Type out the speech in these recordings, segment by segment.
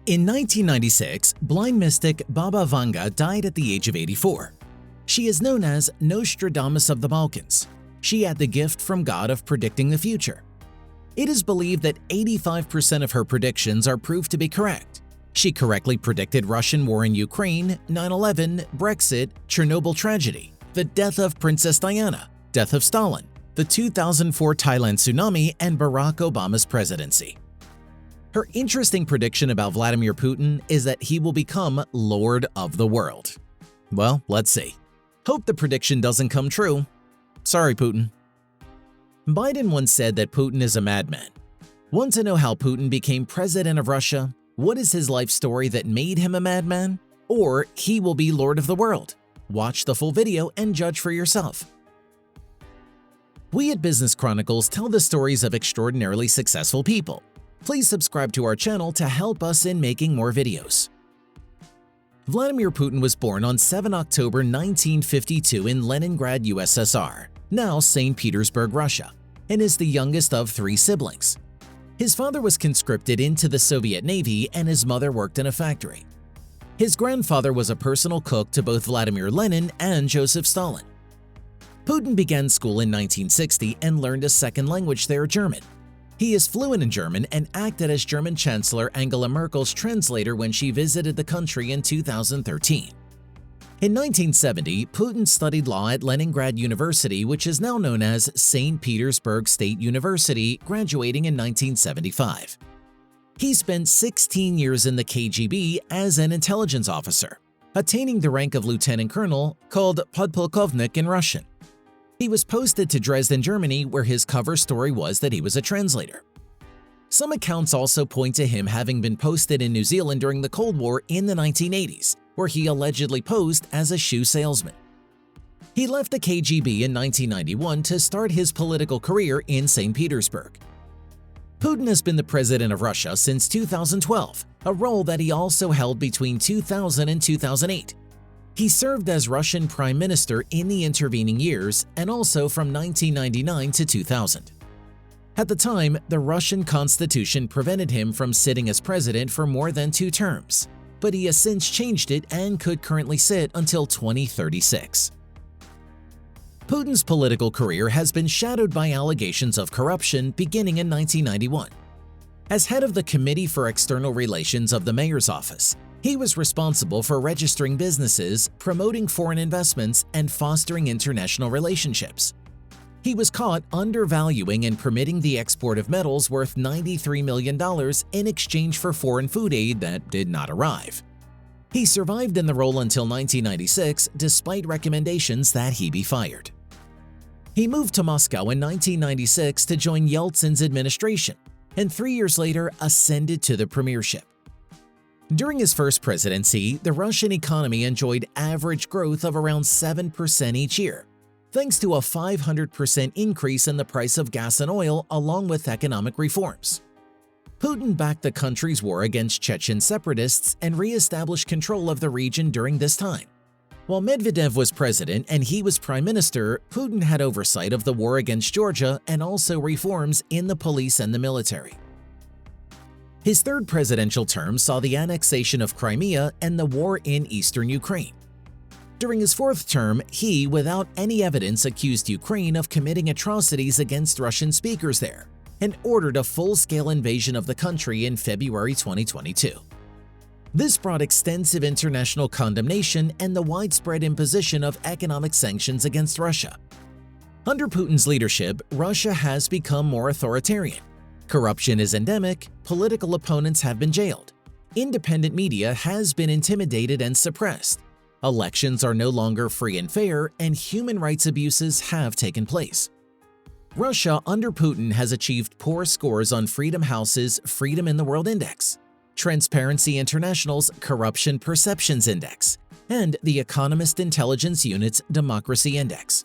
In 1996, blind mystic Baba Vanga died at the age of 84. She is known as Nostradamus of the Balkans. She had the gift from God of predicting the future. It is believed that 85% of her predictions are proved to be correct. She correctly predicted Russian war in Ukraine, 9/11, Brexit, Chernobyl tragedy, the death of Princess Diana, death of Stalin, the 2004 Thailand tsunami, and Barack Obama's presidency. Her interesting prediction about Vladimir Putin is that he will become Lord of the World. Well, let's see. Hope the prediction doesn't come true. Sorry, Putin. Biden once said that Putin is a madman. Want to know how Putin became president of Russia? What is his life story that made him a madman? Or he will be Lord of the World? Watch the full video and judge for yourself. We at Business Chronicles tell the stories of extraordinarily successful people. Please subscribe to our channel to help us in making more videos. Vladimir Putin was born on 7 October 1952 in Leningrad, USSR, now St. Petersburg, Russia, and is the youngest of 3 siblings. His father was conscripted into the Soviet Navy and his mother worked in a factory. His grandfather was a personal cook to both Vladimir Lenin and Joseph Stalin. Putin began school in 1960 and learned a second language there, German. He is fluent in German and acted as German Chancellor Angela Merkel's translator when she visited the country in 2013. In 1970, Putin studied law at Leningrad University, which is now known as St. Petersburg State University, graduating in 1975. He spent 16 years in the KGB as an intelligence officer, attaining the rank of lieutenant colonel, called podpolkovnik in Russian. He was posted to Dresden, Germany, where his cover story was that he was a translator. Some accounts also point to him having been posted in New Zealand during the Cold War in the 1980s, where he allegedly posed as a shoe salesman. He left the KGB in 1991 to start his political career in St. Petersburg. Putin has been the president of Russia since 2012, a role that he also held between 2000 and 2008. He served as Russian Prime Minister in the intervening years and also from 1999 to 2000. At the time, the Russian constitution prevented him from sitting as president for more than 2 terms, but he has since changed it and could currently sit until 2036. Putin's political career has been shadowed by allegations of corruption beginning in 1991. As head of the Committee for External Relations of the Mayor's Office, he was responsible for registering businesses, promoting foreign investments, and fostering international relationships. He was caught undervaluing and permitting the export of metals worth $93 million in exchange for foreign food aid that did not arrive. He survived in the role until 1996 despite recommendations that he be fired. He moved to Moscow in 1996 to join Yeltsin's administration, and 3 years later ascended to the premiership. During his first presidency, the Russian economy enjoyed average growth of around 7% each year, thanks to a 500% increase in the price of gas and oil along with economic reforms. Putin backed the country's war against Chechen separatists and re-established control of the region during this time. While Medvedev was president and he was prime minister, Putin had oversight of the war against Georgia and also reforms in the police and the military. His third presidential term saw the annexation of Crimea and the war in eastern Ukraine. During his fourth term, he, without any evidence, accused Ukraine of committing atrocities against Russian speakers there and ordered a full-scale invasion of the country in February 2022. This brought extensive international condemnation and the widespread imposition of economic sanctions against Russia. Under Putin's leadership, Russia has become more authoritarian. Corruption is endemic, political opponents have been jailed, independent media has been intimidated and suppressed, elections are no longer free and fair, and human rights abuses have taken place. Russia under Putin has achieved poor scores on Freedom House's Freedom in the World Index, Transparency International's Corruption Perceptions Index, and the Economist Intelligence Unit's Democracy Index.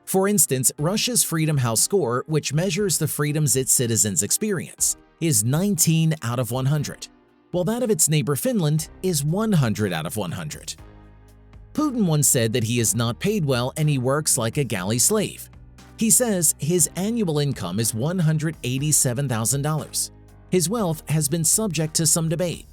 For instance, Russia's Freedom House score, which measures the freedoms its citizens experience, is 19 out of 100, while that of its neighbor Finland is 100 out of 100. Putin once said that he is not paid well and he works like a galley slave. He says his annual income is $187,000. His wealth has been subject to some debate.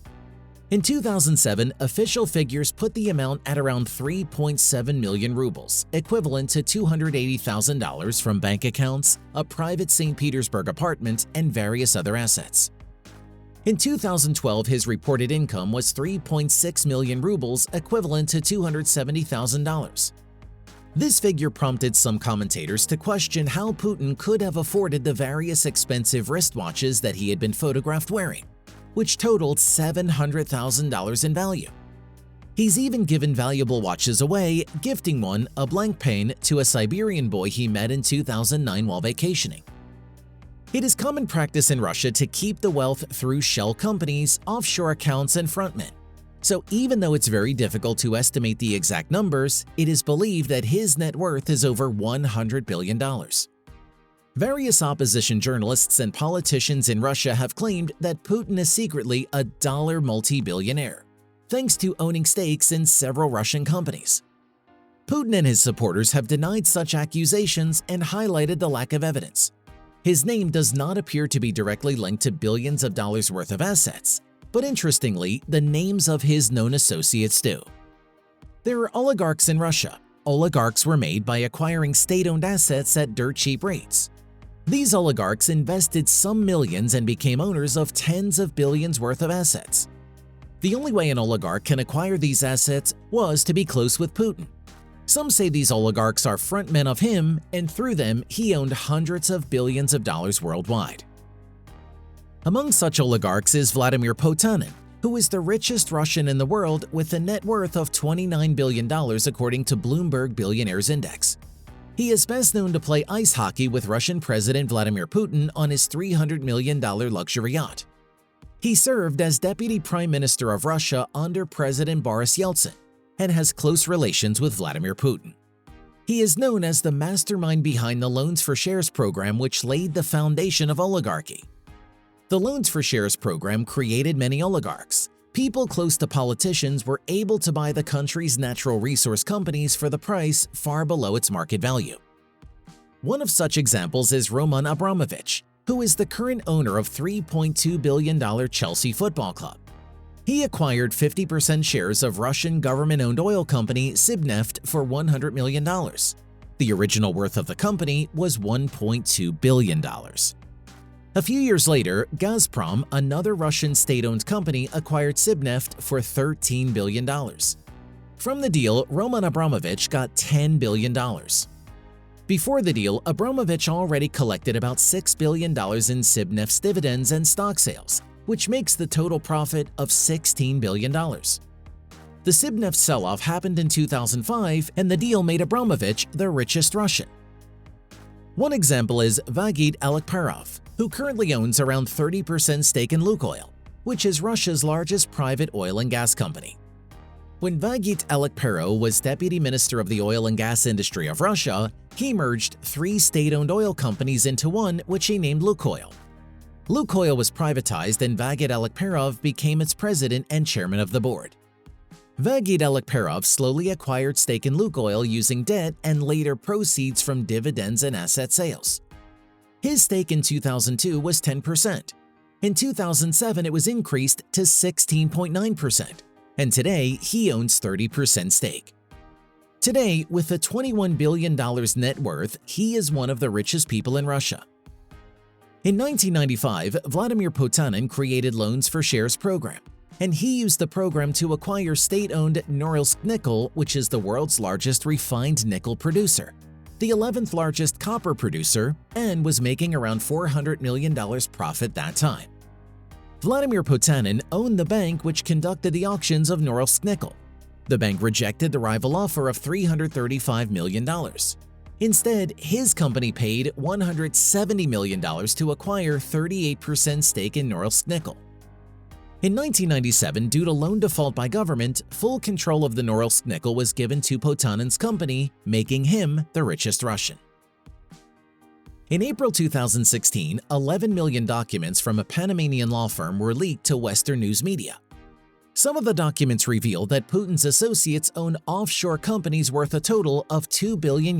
In 2007, official figures put the amount at around 3.7 million rubles, equivalent to $280,000 from bank accounts, a private St. Petersburg apartment, and various other assets. In 2012, his reported income was 3.6 million rubles, equivalent to $270,000. This figure prompted some commentators to question how Putin could have afforded the various expensive wristwatches that he had been photographed wearing, which totaled $700,000 in value. He's even given valuable watches away, gifting one, a blank pane, to a Siberian boy he met in 2009 while vacationing. It is common practice in Russia to keep the wealth through shell companies, offshore accounts, and frontmen. So even though it's very difficult to estimate the exact numbers, it is believed that his net worth is over $100 billion. Various opposition journalists and politicians in Russia have claimed that Putin is secretly a dollar multi-billionaire, thanks to owning stakes in several Russian companies. Putin and his supporters have denied such accusations and highlighted the lack of evidence. His name does not appear to be directly linked to billions of dollars worth of assets, but interestingly, the names of his known associates do. There are oligarchs in Russia. Oligarchs were made by acquiring state-owned assets at dirt cheap rates. These oligarchs invested some millions and became owners of tens of billions worth of assets. The only way an oligarch can acquire these assets was to be close with Putin. Some say these oligarchs are frontmen of him, and through them he owned hundreds of billions of dollars worldwide. Among such oligarchs is Vladimir Putin, who is the richest Russian in the world with a net worth of $29 billion according to Bloomberg Billionaires Index. He is best known to play ice hockey with Russian President Vladimir Putin on his $300 million luxury yacht. He served as Deputy Prime Minister of Russia under President Boris Yeltsin and has close relations with Vladimir Putin. He is known as the mastermind behind the Loans for Shares program, which laid the foundation of oligarchy. The Loans for Shares program created many oligarchs. People close to politicians were able to buy the country's natural resource companies for the price far below its market value. One of such examples is Roman Abramovich, who is the current owner of $3.2 billion Chelsea Football Club. He acquired 50% shares of Russian government-owned oil company Sibneft for $100 million. The original worth of the company was $1.2 billion. A few years later, Gazprom, another Russian state-owned company, acquired Sibneft for $13 billion. From the deal, Roman Abramovich got $10 billion. Before the deal, Abramovich already collected about $6 billion in Sibneft's dividends and stock sales, which makes the total profit of $16 billion. The Sibneft sell-off happened in 2005, and the deal made Abramovich the richest Russian. One example is Vagit Alekperov, who currently owns around 30% stake in Lukoil, which is Russia's largest private oil and gas company. When Vagit Alekperov was Deputy Minister of the Oil and Gas Industry of Russia, he merged 3 state-owned oil companies into one, which he named Lukoil. Lukoil was privatized and Vagit Alekperov became its president and chairman of the board. Vagit Alekperov slowly acquired stake in Lukoil using debt and later proceeds from dividends and asset sales. His stake in 2002 was 10%. In 2007, it was increased to 16.9%, and today he owns 30% stake. Today, with a $21 billion net worth, he is one of the richest people in Russia. In 1995, Vladimir Putin created Loans for Shares program, and he used the program to acquire state-owned Norilsk Nickel, which is the world's largest refined nickel producer, the 11th largest copper producer, and was making around $400 million profit that time. Vladimir Putin owned the bank which conducted the auctions of Norilsk Nickel. The bank rejected the rival offer of $335 million. Instead, his company paid $170 million to acquire 38% stake in Norilsk Nickel. In 1997, due to loan default by government, full control of the Norilsk Nickel was given to Putin's company, making him the richest Russian. In April 2016, 11 million documents from a Panamanian law firm were leaked to Western news media. Some of the documents reveal that Putin's associates own offshore companies worth a total of $2 billion.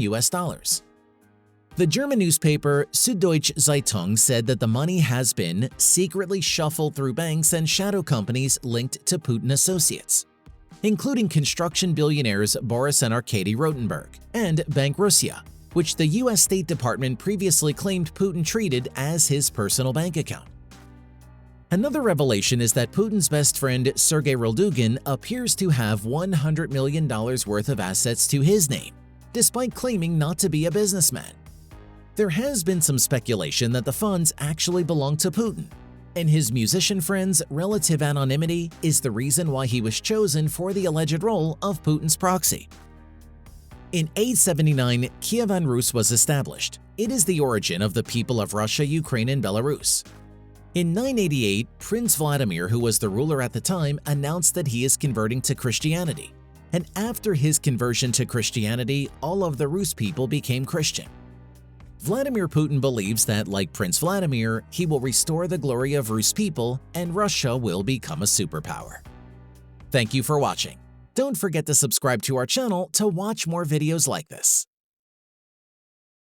The German newspaper Süddeutsche Zeitung said that the money has been secretly shuffled through banks and shadow companies linked to Putin associates, including construction billionaires Boris and Arkady Rotenberg and Bank Russia, which the U.S. State Department previously claimed Putin treated as his personal bank account. Another revelation is that Putin's best friend Sergei Roldugin appears to have $100 million worth of assets to his name, despite claiming not to be a businessman. There has been some speculation that the funds actually belong to Putin, and his musician friend's relative anonymity is the reason why he was chosen for the alleged role of Putin's proxy. In 879, Kievan Rus was established. It is the origin of the people of Russia, Ukraine, and Belarus. In 988, Prince Vladimir, who was the ruler at the time, announced that he is converting to Christianity. And after his conversion to Christianity, all of the Rus people became Christian. Vladimir Putin believes that, like Prince Vladimir, he will restore the glory of Rus people and Russia will become a superpower. Thank you for watching. Don't forget to subscribe to our channel to watch more videos like this.